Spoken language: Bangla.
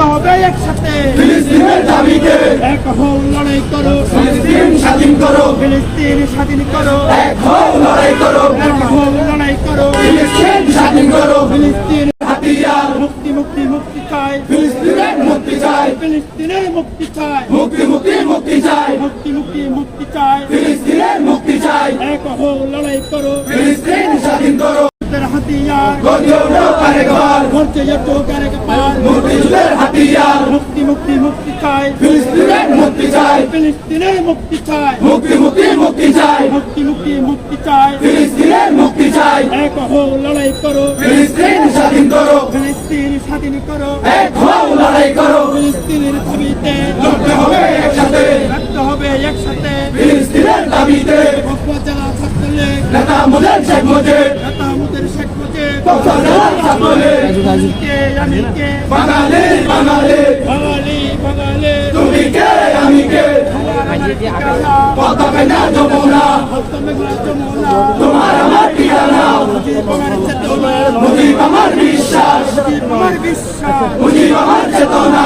হবে একসাথে ফিলিস্তিনের দাবিতে এক হও লড়াই করো ফিলিস্তিন স্বাধীন করো ফিলিস্তিন স্বাধীন করো এক হও লড়াই করো এক হও লড়াই করো ফিলিস্তিন স্বাধীন করো ফিলিস্তিন হাতিয়ার মুক্তি মুক্তি মুক্তি চাই ফিলিস্তিনের মুক্তি চাই ফিলিস্তিনের মুক্তি চাই মুক্তি মুক্তি মুক্তি চাই মুক্তি মুক্তি মুক্তি চাই ফিলিস্তিনের মুক্তি চাই এক হও লড়াই করো ফিলিস্তিন স্বাধীন করো হাতিয়ার গর্জে ওঠো কারেঘর ঘরছে যত কারে পার মুক্তিযুদ্ধের হাতিয়ার মুক্তি মুক্তি মুক্তি চাই ফিলিস্তিনের মুক্তি চাই ফিলিস্তিনের মুক্তি চাই মুক্তি মুক্তি মুক্তি চাই মুক্তি মুক্তি মুক্তি চাই ফিলিস্তিনের মুক্তি চাই এক হও লড়াই করো ফিলিস্তিন স্বাধীন করো ফিলিস্তিন স্বাধীন করো এক হও লড়াই করো ফিলিস্তিনের দাবিতে লড়তে হবে একসাথে রাখতে হবে একসাথে ফিলিস্তিনের দাবিতে উপজেলা ছাত্রলীগ নেতা মুজিব শেখ মুজিব নেতা আমাদের শেখ মুজিব উপজেলা ছাত্রলীগ আমি কে বাঙালি বাঙালি বাঙালি বাঙালি তুমি কে আমি কে পতাকা না যমুনা তোমার আমার ঠিকানা মুজিব আমার বিশ্বাস আমার বিশ্বাস মুজিব আমার চেতনা